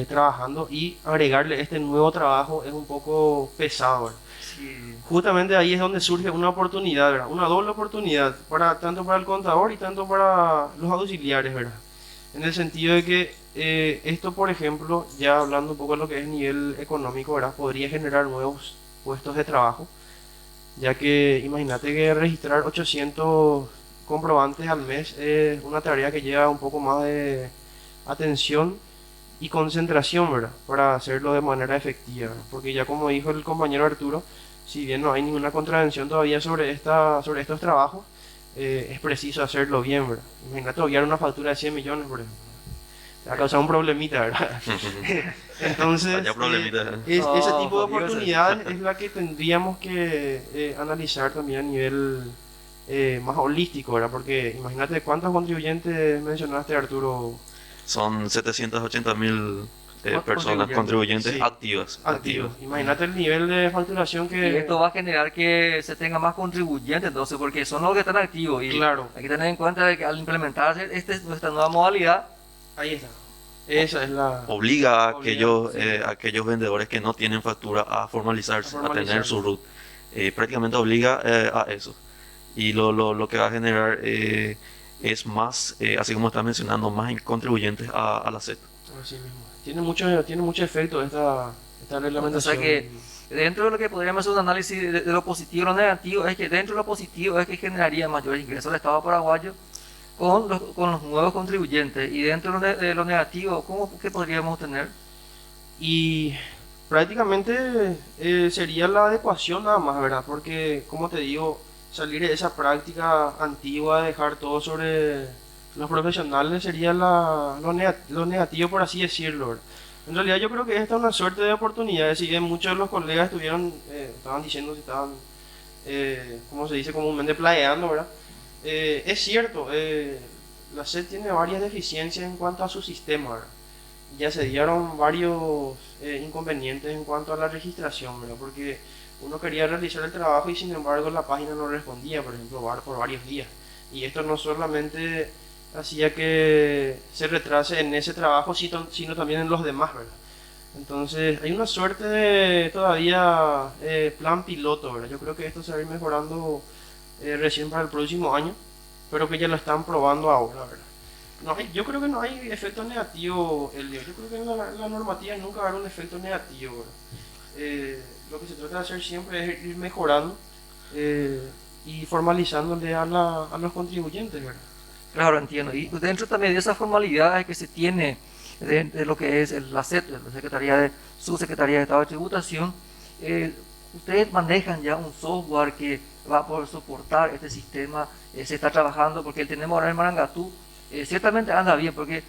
trabajando, y agregarle este nuevo trabajo es un poco pesado, ¿verdad? Sí. Justamente ahí es donde surge una oportunidad, ¿verdad? Una doble oportunidad, tanto para el contador y tanto para los auxiliares, ¿verdad? en el sentido de que esto, por ejemplo, ya hablando un poco de lo que es nivel económico, ¿verdad? Podría generar nuevos puestos de trabajo, ya que imagínate que registrar 800 comprobantes al mes es una tarea que lleva un poco más de atención y concentración, ¿verdad? Para hacerlo de manera efectiva, ¿verdad? Porque ya como dijo el compañero Arturo, si bien no hay ninguna contravención todavía sobre estos trabajos, es preciso hacerlo bien, ¿verdad? Imagínate obviar una factura de 100 millones, por ejemplo. Te va a causar un problemita, ¿verdad? Entonces, Vaya problemita. ese tipo de Oh, Dios. oportunidades es la que tendríamos que analizar también a nivel más holístico, ¿verdad? Porque imagínate cuántos contribuyentes mencionaste, Arturo, Son 780.000 personas Contribuyentes. contribuyentes Sí. activas. activos. Imagínate el nivel de facturación Y que... esto va a generar que se tenga más contribuyentes, entonces, porque son los que están activos. Y Claro. hay que tener en cuenta de que al implementarse nuestra nueva modalidad, Ahí está. Esa es la... Obliga a Obliga, sí. aquellos vendedores que no tienen factura a formalizarse, a tener formalizarse. su RUT. Prácticamente obliga a eso. Y lo que va a generar es más, así como está mencionando, más contribuyentes a la SET. Así mismo. Tiene mucho efecto esta reglamentación. O sea que dentro de lo que podríamos hacer un análisis de lo positivo y lo negativo, es que dentro de lo positivo es que generaría mayores ingresos al Estado paraguayo con los nuevos contribuyentes. Y dentro de lo negativo, ¿qué podríamos tener? Y prácticamente sería la adecuación nada más, ¿verdad? Porque, como te digo, salir de esa práctica antigua, dejar todo sobre los profesionales sería lo negativo, por así decirlo, ¿verdad? En realidad yo creo que esta es una suerte de oportunidades, si bien muchos de los colegas estaban diciendo si estaban, como se dice comúnmente, planeando, ¿verdad? Es cierto, la SED tiene varias deficiencias en cuanto a su sistema, ¿verdad? Ya se dieron varios inconvenientes en cuanto a la registración, ¿verdad? Porque uno quería realizar el trabajo y sin embargo la página no respondía, por ejemplo, por varios días. Y esto no solamente hacía que se retrase en ese trabajo, sino también en los demás, ¿verdad? Entonces hay una suerte de todavía plan piloto, ¿verdad? Yo creo que esto se va a ir mejorando recién para el próximo año, pero que ya lo están probando ahora, ¿verdad? Yo creo que no hay efecto negativo, Elio. Yo creo que en la normativa nunca va a haber un efecto negativo, ¿verdad? Lo que se trata de hacer siempre es ir mejorando y formalizándole a los contribuyentes, ¿verdad? Claro, entiendo. Y dentro también de esas formalidades que se tiene de lo que es la SET, la Subsecretaría de Estado de Tributación, ustedes manejan ya un software que va a poder soportar este sistema, se está trabajando, porque el tenemos ahora en Marangatú, ciertamente anda bien, porque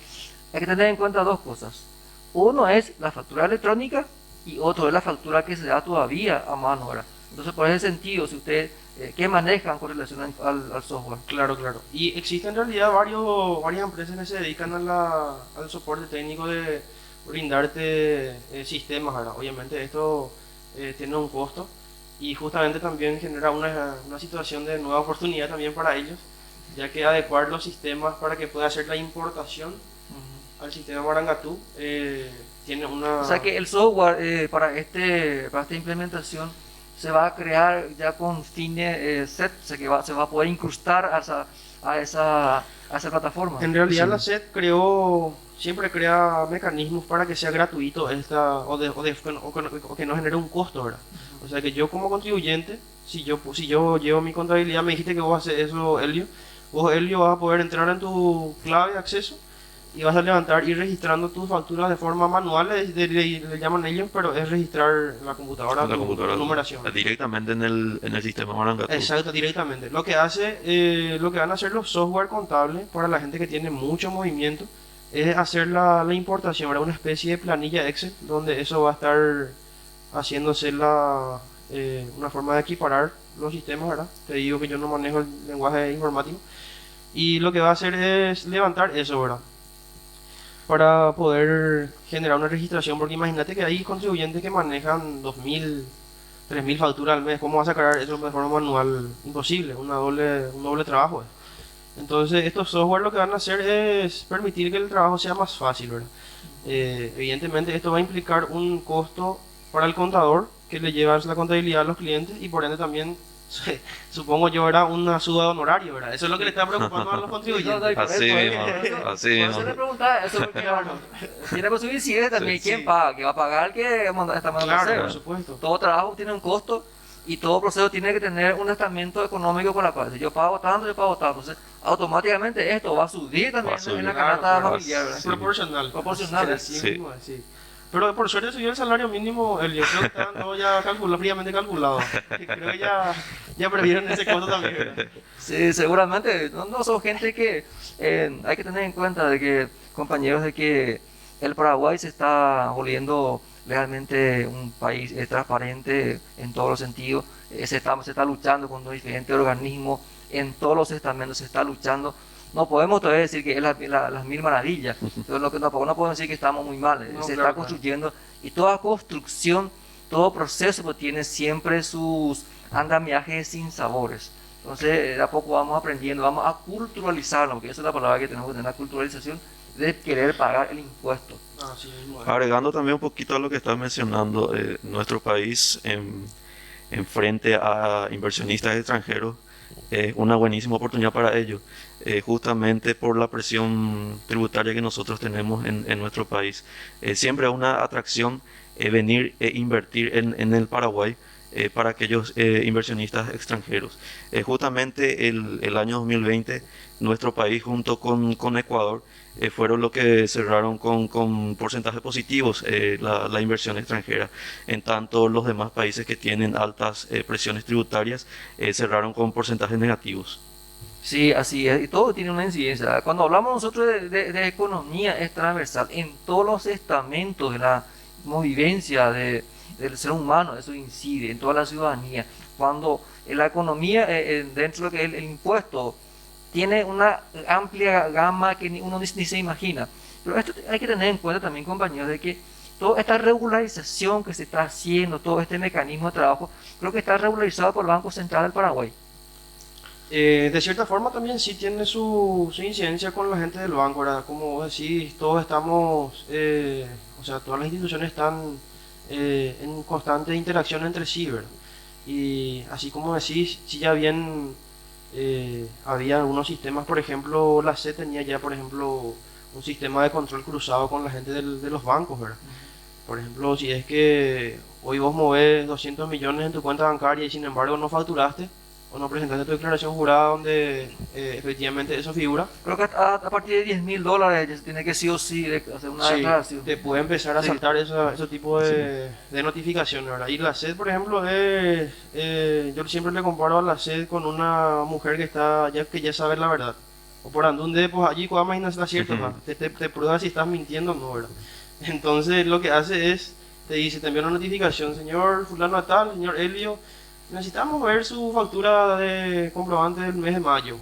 hay que tener en cuenta dos cosas. Uno es la factura electrónica y otro es la factura que se da todavía a mano ahora. Entonces, por ese sentido, si ustedes, ¿qué manejan con relación al software? Claro, claro. Y existen en realidad varias empresas que se dedican al soporte técnico de brindarte sistemas, ¿verdad? Obviamente esto tiene un costo y justamente también genera una situación de nueva oportunidad también para ellos, ya que adecuar los sistemas para que pueda hacer la importación al sistema Marangatú tiene una... O sea que el software para esta implementación se va a crear ya con fines SET, o sea que se va a poder incrustar a esa plataforma. En realidad Sí. la SED siempre crea mecanismos para que sea gratuito o que no genere un costo, ¿verdad? O sea que yo como contribuyente, si yo llevo mi contabilidad, me dijiste que vos haces eso, Elio, vos, Elio, vas a poder entrar en tu clave de acceso y vas a levantar y registrando tus facturas de forma manual, le llaman ellos, pero es registrar en la computadora, La computadora tu numeración. directamente en el sistema Marangatú. Exacto, directamente. Lo que van a hacer los software contables para la gente que tiene mucho movimiento es hacer la importación, ¿verdad? Una especie de planilla Excel donde eso va a estar haciéndose una forma de equiparar los sistemas, ¿verdad? Te digo que yo no manejo el lenguaje informático y lo que va a hacer es levantar eso, ¿verdad? Para poder generar una registración, porque imagínate que hay contribuyentes que manejan 2.000, 3.000 facturas al mes. ¿Cómo vas a sacar eso de forma manual? Imposible, un doble trabajo. Entonces estos software lo que van a hacer es permitir que el trabajo sea más fácil, ¿verdad? Evidentemente esto va a implicar un costo para el contador que le lleva la contabilidad a los clientes y por ende también supongo yo, era una suba de honorario, ¿verdad? Eso es lo que le está preocupando a los contribuyentes. Así mismo, así Por eso le mismo. preguntaba eso, porque tiene que subir si es también Sí. quién paga, que va a pagar el que está mandando a Claro, hacer. por supuesto. Todo trabajo tiene un costo y todo proceso tiene que tener un estamento económico con la cual si yo pago tanto, entonces automáticamente esto va a subir también Va a subir. en la Claro, canasta claro. familiar, ¿verdad? Sí. Proporcional. Proporcional, Así sí. mismo es, sí. Pero por suerte subió el salario mínimo, yo creo que estaban todos ya fríamente calculados. Y creo que ya previeron ese costo también, ¿verdad? Sí, seguramente. No son gente que hay que tener en cuenta de que, compañeros, de que el Paraguay se está volviendo realmente un país transparente en todos los sentidos. Se está luchando con los diferentes organismos, en todos los estamentos se está luchando. No podemos todavía decir que es las mil maravillas, pero tampoco no podemos decir que estamos muy mal. No, Se claro, está construyendo y toda construcción, todo proceso pues, tiene siempre sus andamiajes sin sabores. Entonces, de a poco vamos aprendiendo, vamos a culturalizarlo, porque esa es la palabra que tenemos que tener, la culturalización de querer pagar el impuesto. Así mismo es. Agregando también un poquito a lo que estás mencionando, nuestro país en frente a inversionistas extranjeros es una buenísima oportunidad para ellos, justamente por la presión tributaria que nosotros tenemos en nuestro país. Siempre es una atracción venir e invertir en el Paraguay para aquellos inversionistas extranjeros. Justamente el año 2020, nuestro país junto con Ecuador fueron los que cerraron con porcentajes positivos la inversión extranjera. En tanto, los demás países que tienen altas presiones tributarias cerraron con porcentajes negativos. Sí, así es, y todo tiene una incidencia. Cuando hablamos nosotros de economía es transversal, en todos los estamentos de la vivencia del ser humano, eso incide, en toda la ciudadanía. Cuando la economía, dentro de lo que es el impuesto, tiene una amplia gama que uno ni se imagina. Pero esto hay que tener en cuenta también, compañeros, de que toda esta regularización que se está haciendo, todo este mecanismo de trabajo, creo que está regularizado por el Banco Central del Paraguay. De cierta forma también sí tiene su incidencia con la gente del banco, ¿verdad? Como vos decís, todos estamos, o sea, todas las instituciones están en constante interacción entre sí, ¿verdad? Y así como decís, sí ya bien había algunos sistemas, por ejemplo, la C tenía ya, por ejemplo, un sistema de control cruzado con la gente de los bancos, ¿verdad? Por ejemplo, si es que hoy vos movés 200 millones en tu cuenta bancaria y sin embargo no facturaste o no presentaste tu declaración jurada donde efectivamente eso figura, Creo que a partir de $10.000 ya se tiene que sí o sí hacer una sí, declaración. te puede empezar a Sí. saltar ese tipo de notificaciones, ¿verdad? Y la SED, por ejemplo, yo siempre le comparo a la SED con una mujer que ya sabe la verdad. O por andunde, pues allí cuando más está cierto, Ujú. ¿verdad? te prueba si estás mintiendo o no, ¿verdad? Entonces lo que hace es, te dice, te envía una notificación, señor fulano de tal, señor Elio, necesitamos ver su factura de comprobante del mes de mayo.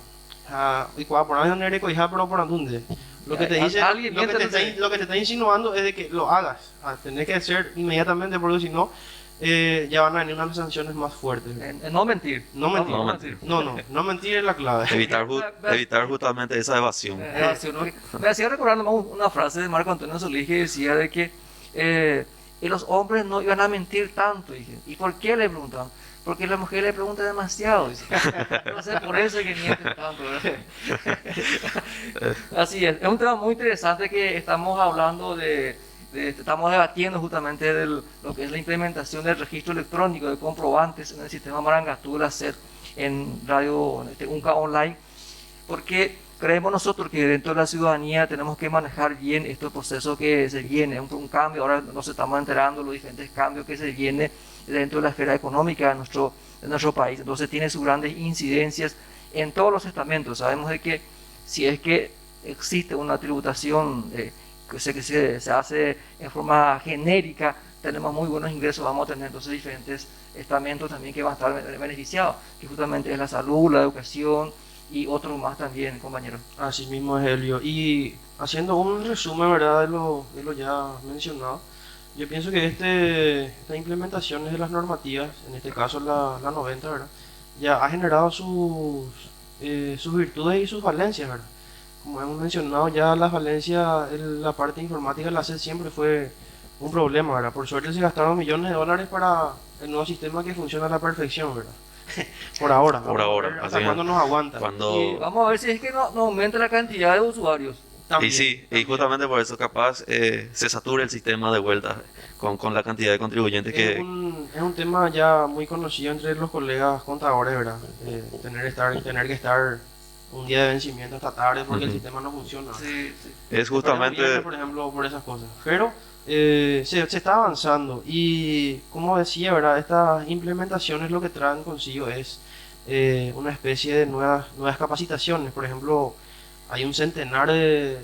Y cuando por ahí no eres cojada, pero por andunde. Lo que te dice, Alguien lo que miente, te está, entonces. lo que te está insinuando es de que lo hagas. Tenés que hacer inmediatamente porque si no, ya van a venir unas sanciones más fuertes. En no mentir. No mentir. No mentir. No mentir es la clave. Evitar justamente esa evasión. Me hacía recordar nomás una frase de Marco Antonio Solís que decía de que y los hombres no iban a mentir tanto. Dije, ¿y por qué le preguntaban? Porque la mujer le pregunta demasiado. Dice. Entonces, por eso es que mienten tanto. ¿Verdad? Así es un tema muy interesante que estamos hablando estamos debatiendo justamente de lo que es la implementación del registro electrónico de comprobantes en el sistema Marangatú de la SED en radio UNCA Online, porque creemos nosotros que dentro de la ciudadanía tenemos que manejar bien estos procesos que se viene, un cambio, ahora nos estamos enterando de los diferentes cambios que se vienen dentro de la esfera económica de nuestro país, entonces tiene sus grandes incidencias en todos los estamentos. Sabemos de que si es que existe una tributación que se hace en forma genérica, tenemos muy buenos ingresos, vamos a tener entonces diferentes estamentos también que van a estar beneficiados, que justamente es la salud, la educación y otros más también, compañeros. Así mismo es, Helio. Y haciendo un resumen, ¿verdad? De lo ya mencionado, yo pienso que estas implementaciones de las normativas, en este caso la 90, ¿verdad? Ya ha generado sus virtudes y sus falencias, ¿verdad? Como hemos mencionado ya, la falencia en la parte informática de la SED siempre fue un problema, ¿verdad? Por suerte se gastaron millones de dólares para el nuevo sistema que funciona a la perfección, ¿verdad? Por ahora. Por Vamos a ahora, ver así ¿hasta que cuándo nos aguanta? cuando- Y vamos a ver si es que no aumenta la cantidad de usuarios. Y También, sí, y también. justamente por eso capaz se satura el sistema de vuelta con la cantidad de contribuyentes Es un tema ya muy conocido entre los colegas contadores, ¿verdad? Tener que estar un día de vencimiento hasta tarde porque el Ujú. sistema no funciona. Sí, sí. es Perdemos justamente... viernes, por ejemplo, por esas cosas. Pero se está avanzando y, como decía, ¿verdad? Estas implementaciones lo que traen consigo es una especie de nuevas capacitaciones. Por ejemplo, hay un centenar de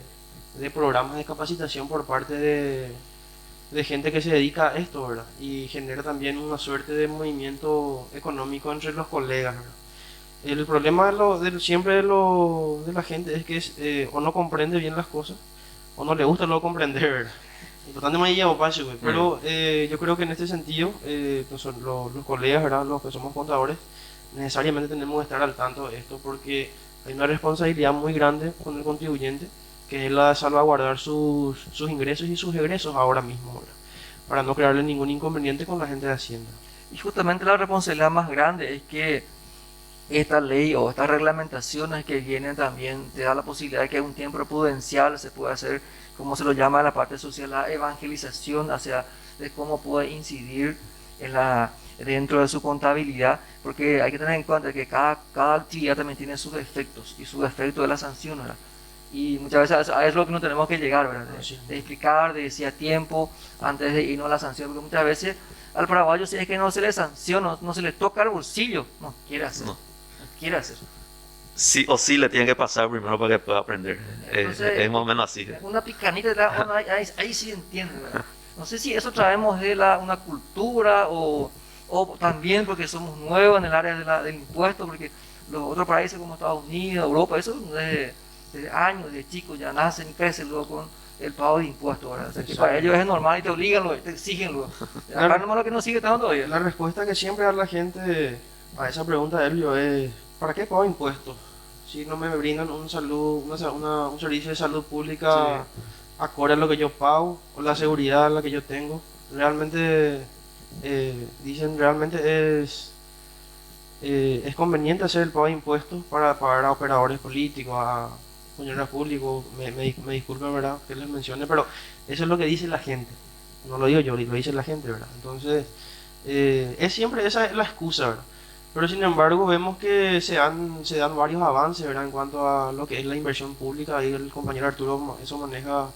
programas de capacitación por parte de gente que se dedica a esto, ¿verdad? Y genera también una suerte de movimiento económico entre los colegas, ¿verdad? El problema siempre de la gente es que o no comprende bien las cosas o no le gusta luego comprender, ¿verdad? Importante me llevo paso, güey. Pero yo creo que en este sentido, los colegas, ¿verdad? Los que somos contadores, necesariamente tenemos que estar al tanto de esto porque hay una responsabilidad muy grande con el contribuyente, que es la de salvaguardar sus ingresos y sus egresos ahora mismo, ¿verdad? Para no crearle ningún inconveniente con la gente de Hacienda. Y justamente la responsabilidad más grande es que esta ley o estas reglamentaciones que vienen también te da la posibilidad de que en un tiempo prudencial se pueda hacer, como se lo llama en la parte social, la evangelización hacia de cómo puede incidir dentro de su contabilidad, porque hay que tener en cuenta que cada actividad también tiene sus efectos y sus efectos de la sanción, ¿verdad? Y muchas veces a eso es lo que no tenemos que llegar, ¿verdad? Sí. De explicar, de decir a tiempo antes de irnos a la sanción, porque muchas veces al paraguayo si es que no se le sanciona, no se le toca el bolsillo, no quiere hacer. No. Quiere hacer. Sí o sí le tiene que pasar primero para que pueda aprender. Entonces, Es más o menos así. Una picanita, ahí sí entiende, ¿verdad? No sé si eso traemos de una cultura o también porque somos nuevos en el área del impuesto, porque los otros países como Estados Unidos, Europa, eso desde años, de chicos ya nacen y crecen luego con el pago de impuestos, ¿verdad? O sea, que para ellos es normal y te obligan, te exigen luego. Acá nomás lo que no sigue tanto todavía. La respuesta que siempre da la gente a esa pregunta de Elvio es: ¿para qué pago impuestos? Si no me brindan un servicio de salud pública acorde a lo que yo pago o la seguridad a la que yo tengo. Realmente, dicen, realmente es conveniente hacer el pago de impuestos para pagar a operadores políticos, a funcionarios públicos. Me disculpen, ¿verdad?, que les mencione, pero eso es lo que dice la gente. No lo digo yo, lo dice la gente, ¿verdad? Entonces, es siempre esa es la excusa, ¿verdad? Pero sin embargo vemos que se dan varios avances, ¿verdad?, en cuanto a lo que es la inversión pública. Ahí el compañero Arturo eso maneja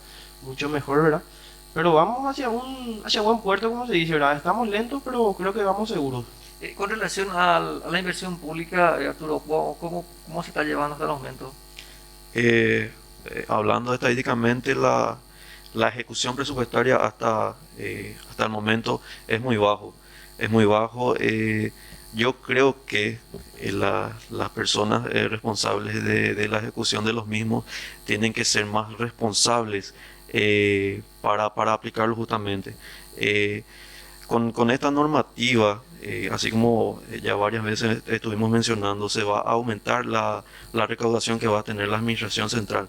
mucho mejor, ¿verdad? Pero vamos hacia buen puerto, como se dice, ¿verdad? Estamos lentos, pero creo que vamos seguros. Con relación a la inversión pública, Arturo, ¿cómo se está llevando hasta el momento? Hablando estadísticamente, la ejecución presupuestaria hasta el momento es muy bajo. Es muy bajo. Yo creo que las personas responsables de la ejecución de los mismos tienen que ser más responsables para aplicarlo justamente. Con esta normativa, así como ya varias veces estuvimos mencionando, se va a aumentar la recaudación que va a tener la Administración Central.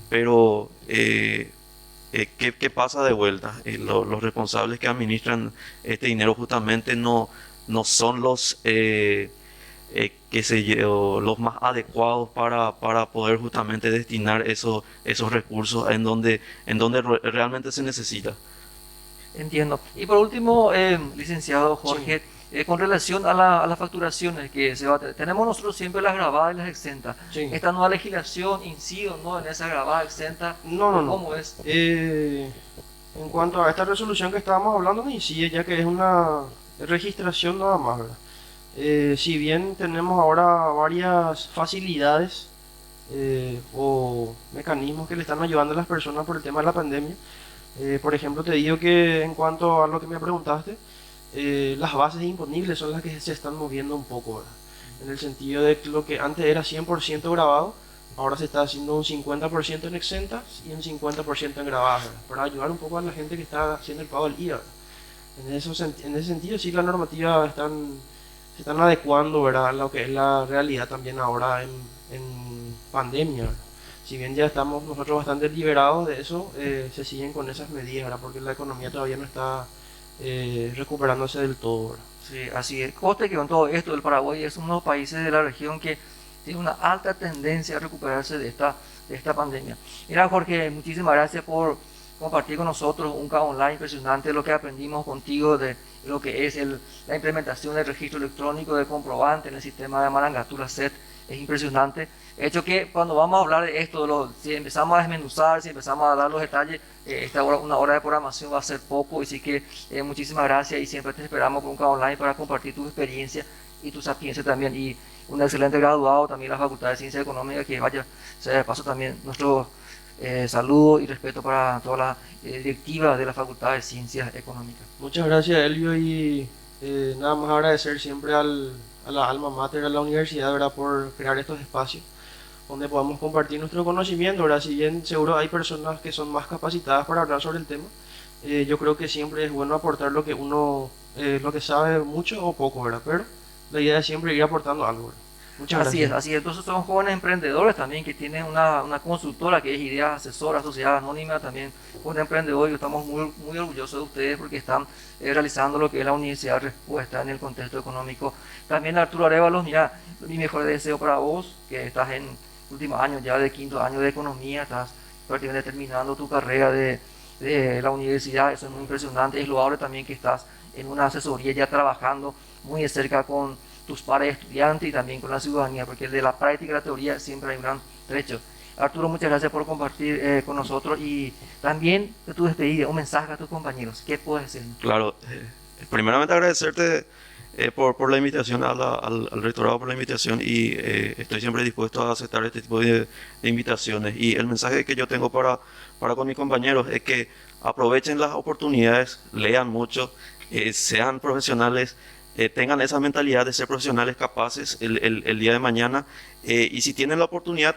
Pero, ¿qué pasa de vuelta? Los responsables que administran este dinero justamente no son los los más adecuados para poder justamente destinar esos recursos en donde realmente se necesita. Entiendo. Y por último, licenciado Jorge, con relación a las facturaciones que tenemos nosotros siempre las grabadas y las exentas. Sí. ¿Esta nueva legislación incide o no en esa grabada exenta? No. ¿Cómo es? En cuanto a esta resolución que estábamos hablando, no incide, ya que es una registración nada más, ¿verdad? Si bien tenemos ahora varias facilidades o mecanismos que le están ayudando a las personas por el tema de la pandemia, por ejemplo, te digo que en cuanto a lo que me preguntaste, las bases imponibles son las que se están moviendo un poco, ¿verdad? En el sentido de que lo que antes era 100% grabado, ahora se está haciendo un 50% en exentas y un 50% en grabadas, ¿verdad?, para ayudar un poco a la gente que está haciendo el pago del IVA, ¿verdad? En ese sentido, sí, la normativa se están adecuando, ¿verdad?, a lo que es la realidad también ahora en pandemia, ¿verdad? Si bien ya estamos nosotros bastante liberados de eso, se siguen con esas medidas, ¿verdad?, porque la economía todavía no está recuperándose del todo, ¿verdad? Sí, así es. Coste que con todo esto, el Paraguay es uno de los países de la región que tiene una alta tendencia a recuperarse de esta pandemia. Mira, Jorge, muchísimas gracias por compartir con nosotros un caso online impresionante, lo que aprendimos contigo de lo que es la implementación del registro electrónico de comprobante en el sistema de Marangatura SET. Es impresionante. De hecho que cuando vamos a hablar de esto, si empezamos a desmenuzar, si empezamos a dar los detalles, una hora de programación va a ser poco, así que muchísimas gracias y siempre te esperamos con un caso online para compartir tu experiencia y tu sapiencia también, y un excelente graduado también en la Facultad de Ciencias Económicas, que vaya, sea de paso también nuestro saludo y respeto para toda la directiva de la Facultad de Ciencias Económicas. Muchas gracias, Elvio, y nada más agradecer siempre a la alma mater, a la universidad, ¿verdad?, por crear estos espacios donde podamos compartir nuestro conocimiento, ¿verdad? Si bien seguro hay personas que son más capacitadas para hablar sobre el tema, yo creo que siempre es bueno aportar lo que uno, lo que sabe mucho o poco, ¿verdad? Pero la idea es siempre ir aportando algo, ¿verdad? Muchas gracias. Así es. Entonces son jóvenes emprendedores también que tienen una consultora que es Ideas Asesoras, Sociedad Anónima, también jóvenes emprendedores, y estamos muy orgullosos de ustedes porque están realizando lo que es la Universidad Respuesta en el contexto económico. También Arturo Arévalos, mira, mi mejor deseo para vos, que estás en últimos años ya de quinto año de economía, estás prácticamente terminando tu carrera de la universidad, eso es muy impresionante. Es loable también que estás en una asesoría ya trabajando muy de cerca con tus pares estudiantes y también con la ciudadanía, porque de la práctica y la teoría siempre hay un gran trecho. Arturo, muchas gracias por compartir con nosotros, y también de tu despedida, un mensaje a tus compañeros. ¿Qué puedes decir? Claro, primeramente agradecerte por la invitación, al rectorado por la invitación, y estoy siempre dispuesto a aceptar este tipo de invitaciones. Y el mensaje que yo tengo para con mis compañeros es que aprovechen las oportunidades, lean mucho, sean profesionales, tengan esa mentalidad de ser profesionales capaces el día de mañana, y si tienen la oportunidad,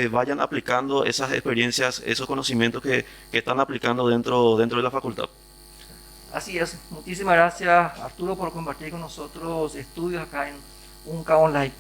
vayan aplicando esas experiencias, esos conocimientos que están aplicando dentro de la facultad. Así es, muchísimas gracias, Arturo, por compartir con nosotros estudios acá en UNCA Online.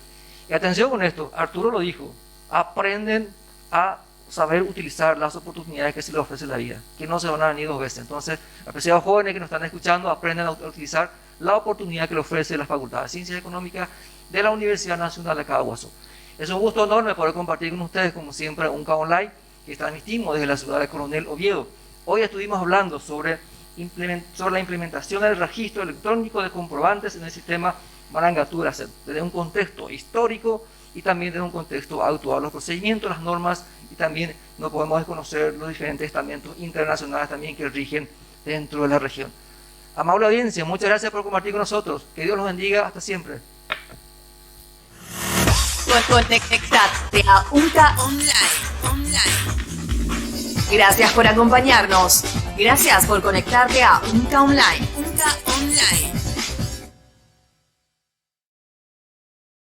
Y atención con esto, Arturo lo dijo, aprenden a saber utilizar las oportunidades que se les ofrece la vida, que no se van a venir dos veces. Entonces, apreciados jóvenes que nos están escuchando, aprendan a utilizar la oportunidad que le ofrece la Facultad de Ciencias Económicas de la Universidad Nacional de Caaguazú. Es un gusto enorme poder compartir con ustedes, como siempre, UNCA Online, que transmitimos desde la ciudad de Coronel Oviedo. Hoy estuvimos hablando sobre la implementación del registro electrónico de comprobantes en el sistema Marangatura SET, desde un contexto histórico y también desde un contexto actual, los procedimientos, las normas, y también no podemos desconocer los diferentes estamentos internacionales también que rigen dentro de la región. Amable audiencia, muchas gracias por compartir con nosotros. Que Dios los bendiga. Hasta siempre. Conectate a UNCA Online. Gracias por acompañarnos. Gracias por conectarte a UNCA Online. UNCA Online.